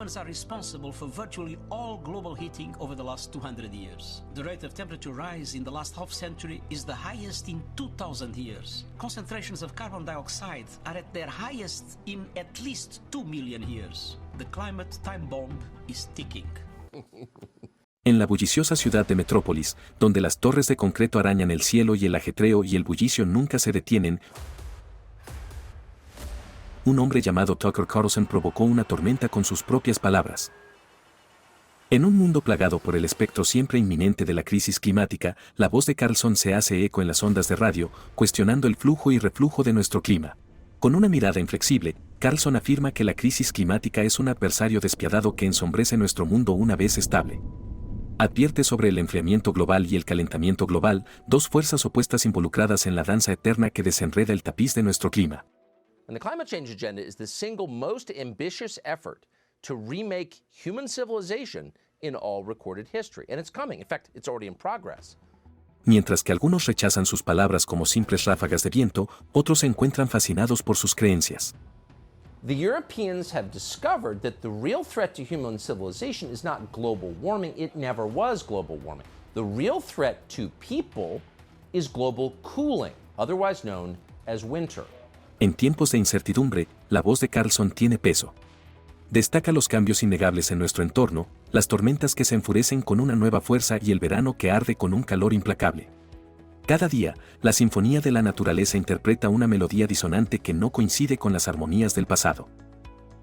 Humans are responsible for virtually all global heating over the last 200 years. The rate of temperature rise in the last half century is the highest in 2,000 years. Concentrations of carbon dioxide are at their highest in at least 2 million years. The climate time bomb is ticking. En la bulliciosa ciudad de Metrópolis, donde las torres de concreto arañan el cielo y el ajetreo y el bullicio nunca se detienen, un hombre llamado Tucker Carlson provocó una tormenta con sus propias palabras. En un mundo plagado por el espectro siempre inminente de la crisis climática, la voz de Carlson se hace eco en las ondas de radio, cuestionando el flujo y reflujo de nuestro clima. Con una mirada inflexible, Carlson afirma que la crisis climática es un adversario despiadado que ensombrece nuestro mundo una vez estable. Advierte sobre el enfriamiento global y el calentamiento global, dos fuerzas opuestas involucradas en la danza eterna que desenreda el tapiz de nuestro clima. And the climate change agenda is the single most ambitious effort to remake human civilization in all recorded history. And it's coming. In fact, it's already in progress. Mientras que algunos rechazan sus palabras como simples ráfagas de viento, otros se encuentran fascinados por sus creencias. The Europeans have discovered that the real threat to human civilization is not global warming. It never was global warming. The real threat to people is global cooling, otherwise known as winter. En tiempos de incertidumbre, la voz de Carlson tiene peso. Destaca los cambios innegables en nuestro entorno, las tormentas que se enfurecen con una nueva fuerza y el verano que arde con un calor implacable. Cada día, la sinfonía de la naturaleza interpreta una melodía disonante que no coincide con las armonías del pasado.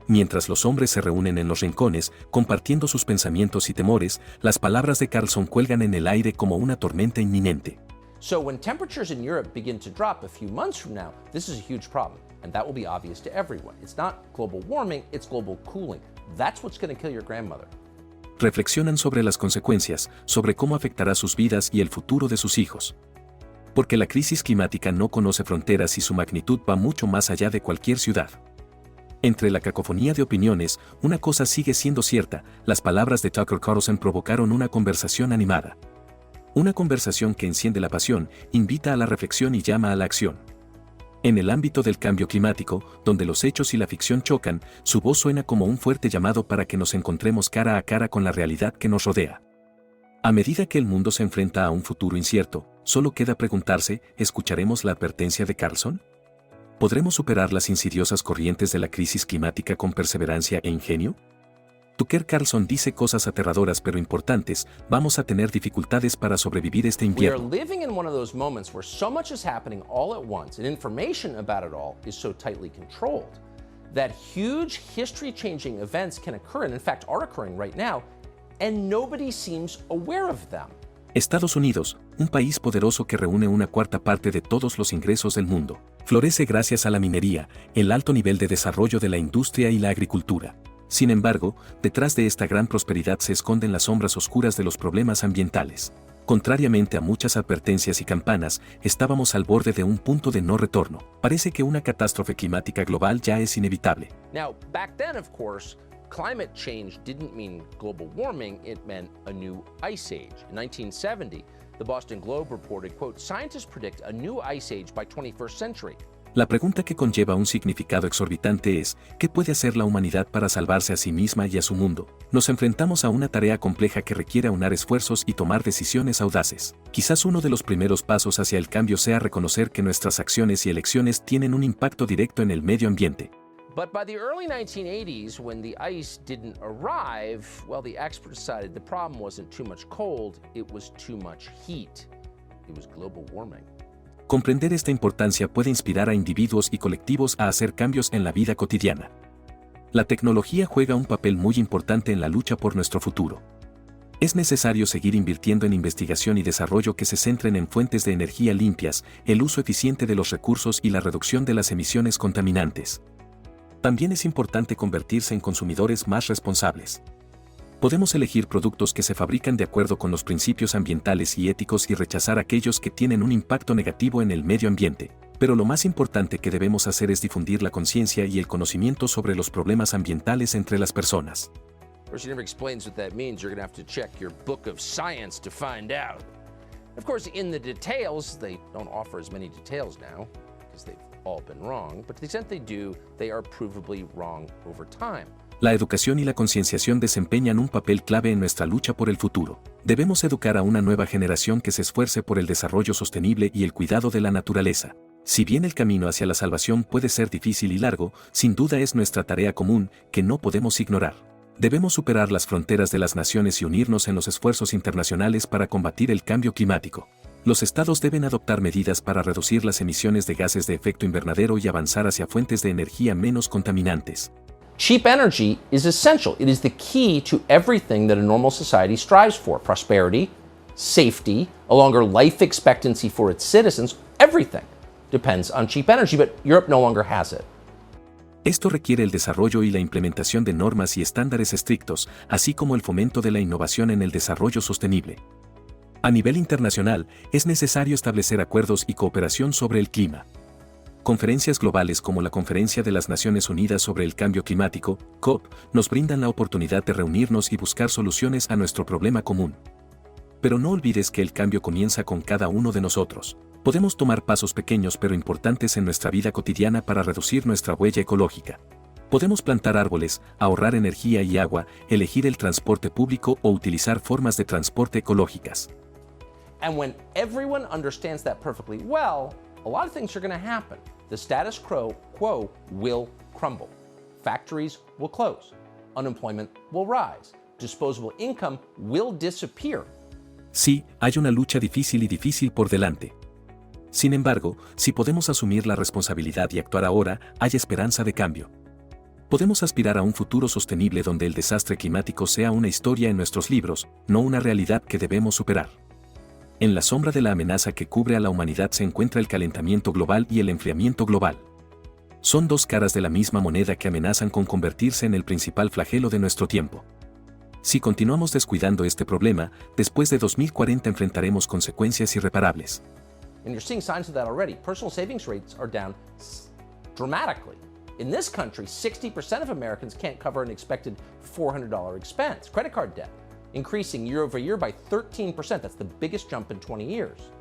Mientras los hombres se reúnen en los rincones, compartiendo sus pensamientos y temores, las palabras de Carlson cuelgan en el aire como una tormenta inminente. So when temperatures in Europe begin to drop a few months from now, this is a huge problem, and that will be obvious to everyone. It's not global warming, it's global cooling. That's what's going to kill your grandmother. Reflexionan sobre las consecuencias, sobre cómo afectará sus vidas y el futuro de sus hijos. Porque la crisis climática no conoce fronteras y su magnitud va mucho más allá de cualquier ciudad. Entre la cacofonía de opiniones, una cosa sigue siendo cierta: las palabras de Tucker Carlson provocaron una conversación animada. Una conversación que enciende la pasión, invita a la reflexión y llama a la acción. En el ámbito del cambio climático, donde los hechos y la ficción chocan, su voz suena como un fuerte llamado para que nos encontremos cara a cara con la realidad que nos rodea. A medida que el mundo se enfrenta a un futuro incierto, solo queda preguntarse: ¿escucharemos la advertencia de Carlson? ¿Podremos superar las insidiosas corrientes de la crisis climática con perseverancia e ingenio? Tucker Carlson dice cosas aterradoras pero importantes: vamos a tener dificultades para sobrevivir este invierno. We are living in one of those moments where so much is happening all at once and information about it all is so tightly controlled that huge history-changing events can occur, and in fact are occurring right now, and nobody seems aware of them. Estados Unidos, un país poderoso que reúne una cuarta parte de todos los ingresos del mundo, florece gracias a la minería, el alto nivel de desarrollo de la industria y la agricultura. Sin embargo, detrás de esta gran prosperidad se esconden las sombras oscuras de los problemas ambientales. Contrariamente a muchas advertencias y campanas, estábamos al borde de un punto de no retorno. Parece que una catástrofe climática global ya es inevitable. Now, back then, of course, climate change didn't mean global warming, it meant a new ice age. In 1970, the Boston Globe reported, quote, "Scientists predict a new ice age by 21st century." La pregunta que conlleva un significado exorbitante es: ¿qué puede hacer la humanidad para salvarse a sí misma y a su mundo? Nos enfrentamos a una tarea compleja que requiere aunar esfuerzos y tomar decisiones audaces. Quizás uno de los primeros pasos hacia el cambio sea reconocer que nuestras acciones y elecciones tienen un impacto directo en el medio ambiente. But by the early 1980s, when the ice didn't arrive, well, the experts decided the problem wasn't too much cold, it was too much heat. It was global warming. Comprender esta importancia puede inspirar a individuos y colectivos a hacer cambios en la vida cotidiana. La tecnología juega un papel muy importante en la lucha por nuestro futuro. Es necesario seguir invirtiendo en investigación y desarrollo que se centren en fuentes de energía limpias, el uso eficiente de los recursos y la reducción de las emisiones contaminantes. También es importante convertirse en consumidores más responsables. Podemos elegir productos que se fabrican de acuerdo con los principios ambientales y éticos y rechazar aquellos que tienen un impacto negativo en el medio ambiente. Pero lo más importante que debemos hacer es difundir la conciencia y el conocimiento sobre los problemas ambientales entre las personas. Of course, he never explains what that means. You're going to have to check your book of science to find out. Of course, in the details, they don't offer as many details now because they've all been wrong. But to the extent they do, they are provably wrong over time. La educación y la concienciación desempeñan un papel clave en nuestra lucha por el futuro. Debemos educar a una nueva generación que se esfuerce por el desarrollo sostenible y el cuidado de la naturaleza. Si bien el camino hacia la salvación puede ser difícil y largo, sin duda es nuestra tarea común, que no podemos ignorar. Debemos superar las fronteras de las naciones y unirnos en los esfuerzos internacionales para combatir el cambio climático. Los estados deben adoptar medidas para reducir las emisiones de gases de efecto invernadero y avanzar hacia fuentes de energía menos contaminantes. Cheap energy is essential. It is the key to everything that a normal society strives for. Prosperity, safety, a longer life expectancy for its citizens, everything depends on cheap energy, but Europe no longer has it. Esto requiere el desarrollo y la implementación de normas y estándares estrictos, así como el fomento de la innovación en el desarrollo sostenible. A nivel internacional, es necesario establecer acuerdos y cooperación sobre el clima. Conferencias globales como la Conferencia de las Naciones Unidas sobre el Cambio Climático, COP, nos brindan la oportunidad de reunirnos y buscar soluciones a nuestro problema común. Pero no olvides que el cambio comienza con cada uno de nosotros. Podemos tomar pasos pequeños pero importantes en nuestra vida cotidiana para reducir nuestra huella ecológica. Podemos plantar árboles, ahorrar energía y agua, elegir el transporte público o utilizar formas de transporte ecológicas. And when everyone understands that perfectly well, a lot of things are going to happen. The status quo will crumble. Factories will close. Unemployment will rise. Disposable income will disappear. Sí, hay una lucha difícil por delante. Sin embargo, si podemos asumir la responsabilidad y actuar ahora, hay esperanza de cambio. Podemos aspirar a un futuro sostenible donde el desastre climático sea una historia en nuestros libros, no una realidad que debemos superar. En la sombra de la amenaza que cubre a la humanidad se encuentra el calentamiento global y el enfriamiento global. Son dos caras de la misma moneda que amenazan con convertirse en el principal flagelo de nuestro tiempo. Si continuamos descuidando este problema, después de 2040 enfrentaremos consecuencias irreparables. And you're seeing signs of that already. Personal savings rates are down dramatically. In this country, 60% of Americans can't cover an expected $400 expense. Credit card debt increasing year over year by 13%. That's the biggest jump in 20 years.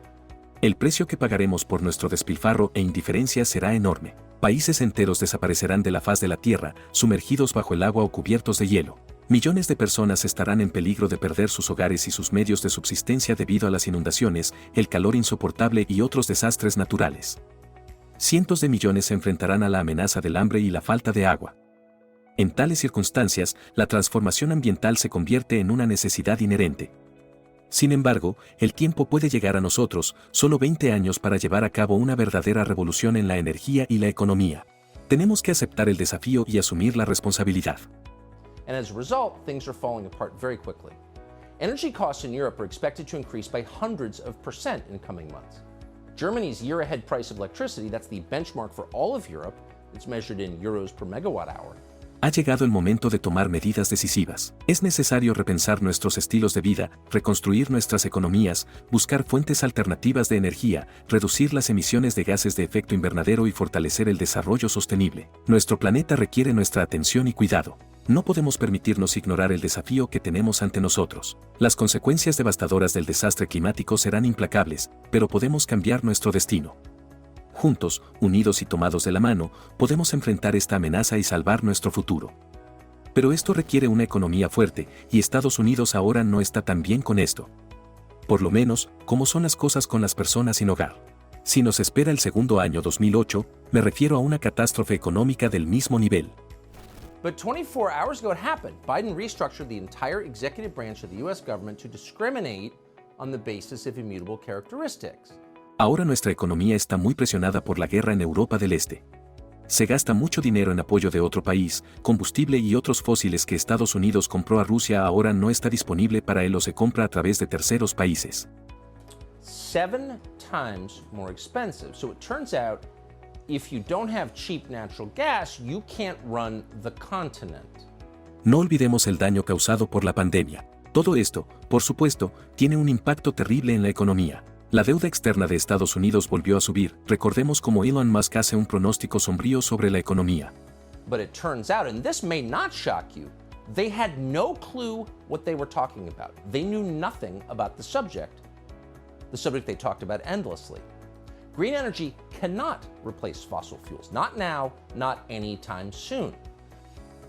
El precio que pagaremos por nuestro despilfarro e indiferencia será enorme. Países enteros desaparecerán de la faz de la Tierra, sumergidos bajo el agua o cubiertos de hielo. Millones de personas estarán en peligro de perder sus hogares y sus medios de subsistencia debido a las inundaciones, el calor insoportable y otros desastres naturales. Cientos de millones se enfrentarán a la amenaza del hambre y la falta de agua. En tales circunstancias, la transformación ambiental se convierte en una necesidad inherente. Sin embargo, el tiempo puede llegar a nosotros, solo 20 años para llevar a cabo una verdadera revolución en la energía y la economía. Tenemos que aceptar el desafío y asumir la responsabilidad. And as a result, things are falling apart very quickly. Energy costs in Europe are expected to increase by hundreds of % in coming months. Germany's year-ahead price of electricity, that's the benchmark for all of Europe, it's measured in euros per megawatt hour. Ha llegado el momento de tomar medidas decisivas. Es necesario repensar nuestros estilos de vida, reconstruir nuestras economías, buscar fuentes alternativas de energía, reducir las emisiones de gases de efecto invernadero y fortalecer el desarrollo sostenible. Nuestro planeta requiere nuestra atención y cuidado. No podemos permitirnos ignorar el desafío que tenemos ante nosotros. Las consecuencias devastadoras del desastre climático serán implacables, pero podemos cambiar nuestro destino. Juntos, unidos y tomados de la mano, podemos enfrentar esta amenaza y salvar nuestro futuro. Pero esto requiere una economía fuerte, y Estados Unidos ahora no está tan bien con esto. Por lo menos, ¿cómo son las cosas con las personas sin hogar? Si nos espera el segundo año 2008, me refiero a una catástrofe económica del mismo nivel. But 24 hours ago it happened. Biden restructured the entire executive branch of the U.S. government to discriminate on the basis of immutable characteristics. Ahora nuestra economía está muy presionada por la guerra en Europa del Este. Se gasta mucho dinero en apoyo de otro país, combustible y otros fósiles que Estados Unidos compró a Rusia ahora no está disponible para él o se compra a través de terceros países. 7 times more expensive. So it turns out, if you don't have cheap natural gas, you can't run the continent. No olvidemos el daño causado por la pandemia. Todo esto, por supuesto, tiene un impacto terrible en la economía. La deuda externa de Estados Unidos volvió a subir. Recordemos cómo Elon Musk hace un pronóstico sombrío sobre la economía. But it turns out, and this may not shock you, they had no clue what they were talking about. They knew nothing about the subject they talked about endlessly. Green energy cannot replace fossil fuels. Not now, not anytime soon.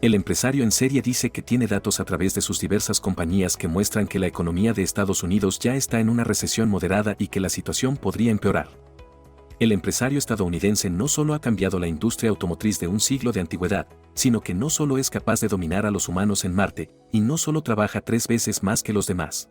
El empresario en serie dice que tiene datos a través de sus diversas compañías que muestran que la economía de Estados Unidos ya está en una recesión moderada y que la situación podría empeorar. El empresario estadounidense no solo ha cambiado la industria automotriz de un siglo de antigüedad, sino que no solo es capaz de dominar a los humanos en Marte, y no solo trabaja 3 veces más que los demás.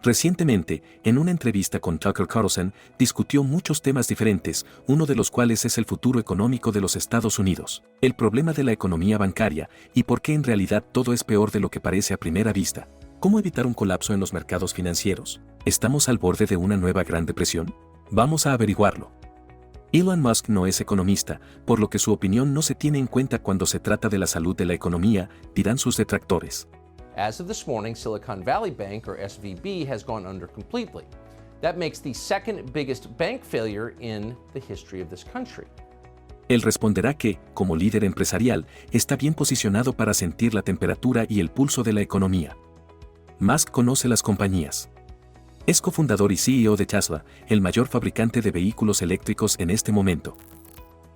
Recientemente, en una entrevista con Tucker Carlson, discutió muchos temas diferentes, uno de los cuales es el futuro económico de los Estados Unidos, el problema de la economía bancaria y por qué en realidad todo es peor de lo que parece a primera vista. ¿Cómo evitar un colapso en los mercados financieros? ¿Estamos al borde de una nueva Gran Depresión? Vamos a averiguarlo. Elon Musk no es economista, por lo que su opinión no se tiene en cuenta cuando se trata de la salud de la economía, dirán sus detractores. As of this morning, Silicon Valley Bank, or SVB, has gone under completely. That makes the second biggest bank failure in the history of this country. Él responderá que, como líder empresarial, está bien posicionado para sentir la temperatura y el pulso de la economía. Musk conoce las compañías. Es cofundador y CEO de Tesla, el mayor fabricante de vehículos eléctricos en este momento.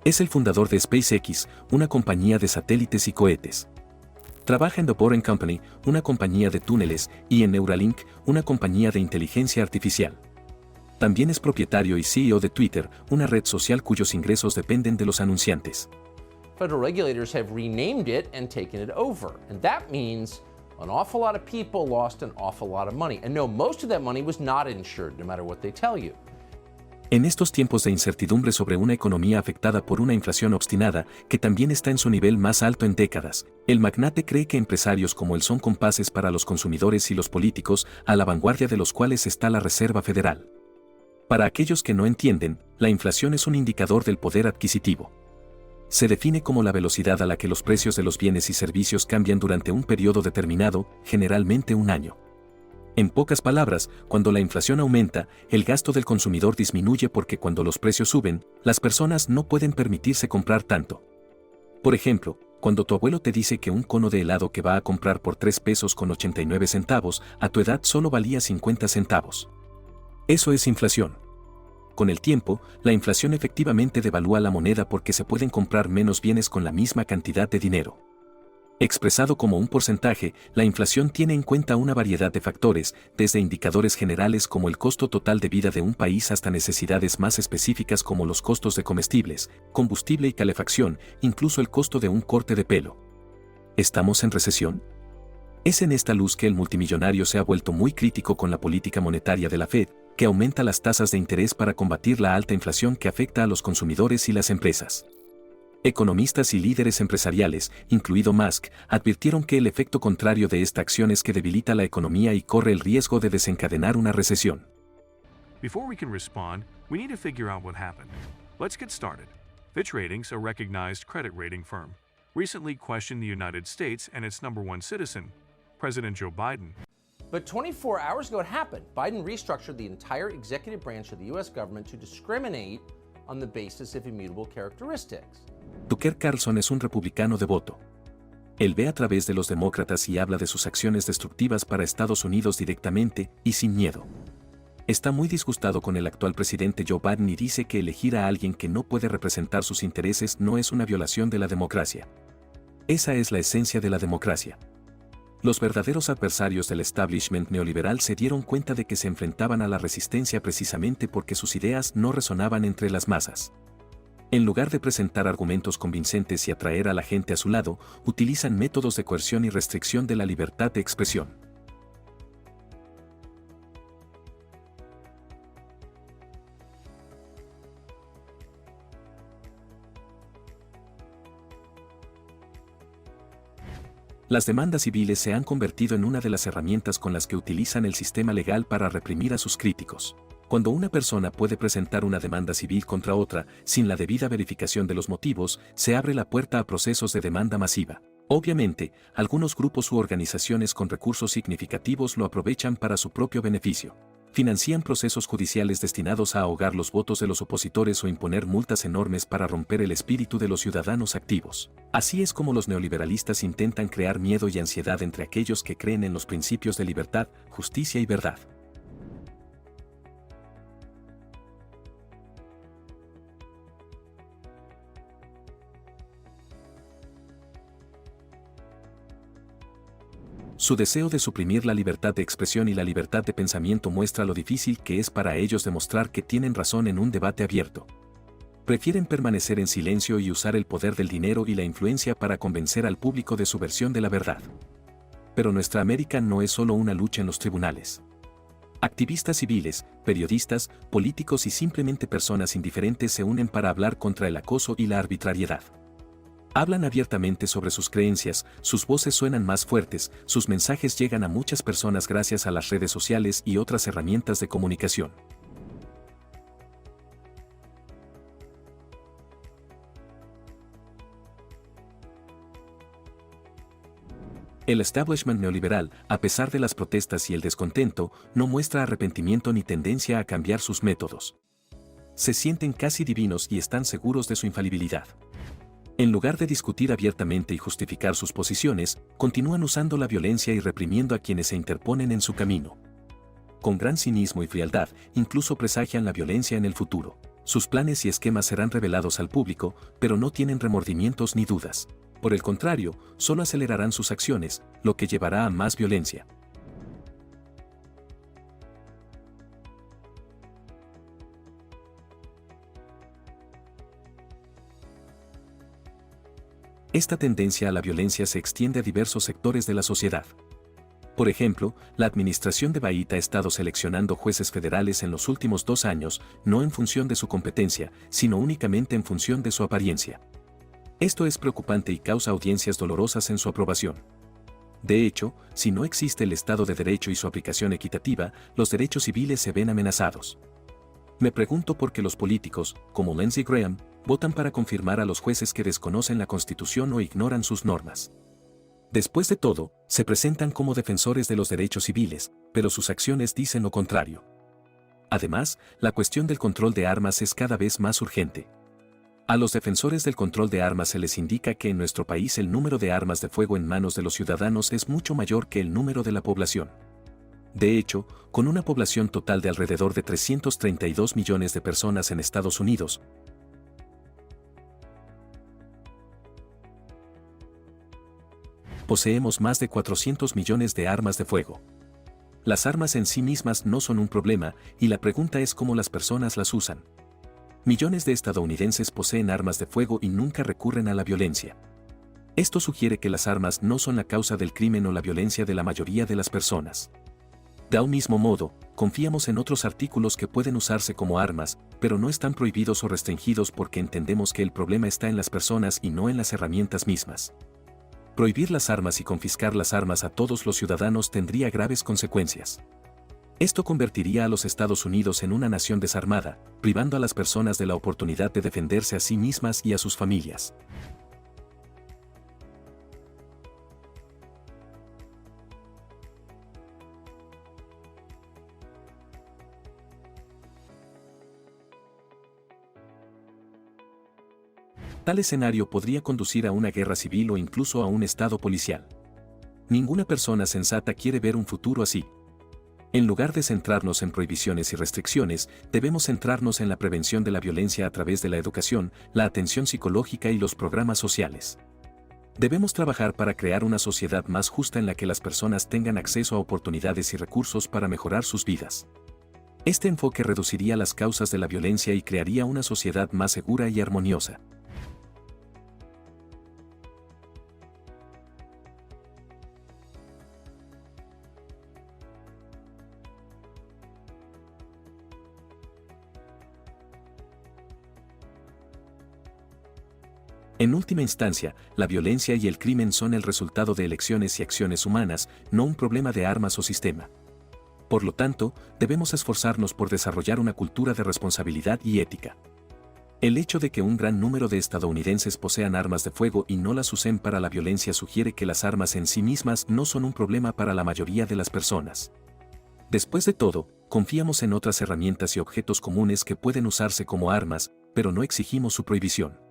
Es el fundador de SpaceX, una compañía de satélites y cohetes. Trabaja en The Boring Company, una compañía de túneles, y en Neuralink, una compañía de inteligencia artificial. También es propietario y CEO de Twitter, una red social cuyos ingresos dependen de los anunciantes. Federal regulators have renamed it and taken it over, and that means an awful lot of people lost an awful lot of money. And no, most of that money was not insured, no matter what they tell you. En estos tiempos de incertidumbre sobre una economía afectada por una inflación obstinada, que también está en su nivel más alto en décadas, el magnate cree que empresarios como él son compases para los consumidores y los políticos, a la vanguardia de los cuales está la Reserva Federal. Para aquellos que no entienden, la inflación es un indicador del poder adquisitivo. Se define como la velocidad a la que los precios de los bienes y servicios cambian durante un periodo determinado, generalmente un año. En pocas palabras, cuando la inflación aumenta, el gasto del consumidor disminuye porque cuando los precios suben, las personas no pueden permitirse comprar tanto. Por ejemplo, cuando tu abuelo te dice que un cono de helado que va a comprar por 3 pesos con 89 centavos, a tu edad solo valía 50 centavos. Eso es inflación. Con el tiempo, la inflación efectivamente devalúa la moneda porque se pueden comprar menos bienes con la misma cantidad de dinero. Expresado como un porcentaje, la inflación tiene en cuenta una variedad de factores, desde indicadores generales como el costo total de vida de un país hasta necesidades más específicas como los costos de comestibles, combustible y calefacción, incluso el costo de un corte de pelo. ¿Estamos en recesión? Es en esta luz que el multimillonario se ha vuelto muy crítico con la política monetaria de la Fed, que aumenta las tasas de interés para combatir la alta inflación que afecta a los consumidores y las empresas. Economistas y líderes empresariales, incluido Musk, advirtieron que el efecto contrario de esta acción es que debilita la economía y corre el riesgo de desencadenar una recesión. Before we can respond, we need to figure out what happened. Let's get started. Fitch Ratings, a recognized credit rating firm, recently questioned the United States and its number one citizen, President Joe Biden. But 24 hours ago it happened. Biden restructured the entire executive branch of the U.S. government to discriminate on the basis of immutable characteristics. Tucker Carlson es un republicano devoto. Él ve a través de los demócratas y habla de sus acciones destructivas para Estados Unidos directamente y sin miedo. Está muy disgustado con el actual presidente Joe Biden y dice que elegir a alguien que no puede representar sus intereses no es una violación de la democracia. Esa es la esencia de la democracia. Los verdaderos adversarios del establishment neoliberal se dieron cuenta de que se enfrentaban a la resistencia precisamente porque sus ideas no resonaban entre las masas. En lugar de presentar argumentos convincentes y atraer a la gente a su lado, utilizan métodos de coerción y restricción de la libertad de expresión. Las demandas civiles se han convertido en una de las herramientas con las que utilizan el sistema legal para reprimir a sus críticos. Cuando una persona puede presentar una demanda civil contra otra, sin la debida verificación de los motivos, se abre la puerta a procesos de demanda masiva. Obviamente, algunos grupos u organizaciones con recursos significativos lo aprovechan para su propio beneficio. Financian procesos judiciales destinados a ahogar los votos de los opositores o imponer multas enormes para romper el espíritu de los ciudadanos activos. Así es como los neoliberalistas intentan crear miedo y ansiedad entre aquellos que creen en los principios de libertad, justicia y verdad. Su deseo de suprimir la libertad de expresión y la libertad de pensamiento muestra lo difícil que es para ellos demostrar que tienen razón en un debate abierto. Prefieren permanecer en silencio y usar el poder del dinero y la influencia para convencer al público de su versión de la verdad. Pero nuestra América no es solo una lucha en los tribunales. Activistas civiles, periodistas, políticos y simplemente personas indiferentes se unen para hablar contra el acoso y la arbitrariedad. Hablan abiertamente sobre sus creencias, sus voces suenan más fuertes, sus mensajes llegan a muchas personas gracias a las redes sociales y otras herramientas de comunicación. El establishment neoliberal, a pesar de las protestas y el descontento, no muestra arrepentimiento ni tendencia a cambiar sus métodos. Se sienten casi divinos y están seguros de su infalibilidad. En lugar de discutir abiertamente y justificar sus posiciones, continúan usando la violencia y reprimiendo a quienes se interponen en su camino. Con gran cinismo y frialdad, incluso presagian la violencia en el futuro. Sus planes y esquemas serán revelados al público, pero no tienen remordimientos ni dudas. Por el contrario, solo acelerarán sus acciones, lo que llevará a más violencia. Esta tendencia a la violencia se extiende a diversos sectores de la sociedad. Por ejemplo, la administración de Biden ha estado seleccionando jueces federales en los últimos 2 años, no en función de su competencia, sino únicamente en función de su apariencia. Esto es preocupante y causa audiencias dolorosas en su aprobación. De hecho, si no existe el Estado de Derecho y su aplicación equitativa, los derechos civiles se ven amenazados. Me pregunto por qué los políticos, como Lindsey Graham, votan para confirmar a los jueces que desconocen la Constitución o ignoran sus normas. Después de todo, se presentan como defensores de los derechos civiles, pero sus acciones dicen lo contrario. Además, la cuestión del control de armas es cada vez más urgente. A los defensores del control de armas se les indica que en nuestro país el número de armas de fuego en manos de los ciudadanos es mucho mayor que el número de la población. De hecho, con una población total de alrededor de 332 millones de personas en Estados Unidos, poseemos más de 400 millones de armas de fuego. Las armas en sí mismas no son un problema, y la pregunta es cómo las personas las usan. Millones de estadounidenses poseen armas de fuego y nunca recurren a la violencia. Esto sugiere que las armas no son la causa del crimen o la violencia de la mayoría de las personas. De un mismo modo, confiamos en otros artículos que pueden usarse como armas, pero no están prohibidos o restringidos porque entendemos que el problema está en las personas y no en las herramientas mismas. Prohibir las armas y confiscar las armas a todos los ciudadanos tendría graves consecuencias. Esto convertiría a los Estados Unidos en una nación desarmada, privando a las personas de la oportunidad de defenderse a sí mismas y a sus familias. Tal escenario podría conducir a una guerra civil o incluso a un estado policial. Ninguna persona sensata quiere ver un futuro así. En lugar de centrarnos en prohibiciones y restricciones, debemos centrarnos en la prevención de la violencia a través de la educación, la atención psicológica y los programas sociales. Debemos trabajar para crear una sociedad más justa en la que las personas tengan acceso a oportunidades y recursos para mejorar sus vidas. Este enfoque reduciría las causas de la violencia y crearía una sociedad más segura y armoniosa. En última instancia, la violencia y el crimen son el resultado de elecciones y acciones humanas, no un problema de armas o sistema. Por lo tanto, debemos esforzarnos por desarrollar una cultura de responsabilidad y ética. El hecho de que un gran número de estadounidenses posean armas de fuego y no las usen para la violencia sugiere que las armas en sí mismas no son un problema para la mayoría de las personas. Después de todo, confiamos en otras herramientas y objetos comunes que pueden usarse como armas, pero no exigimos su prohibición.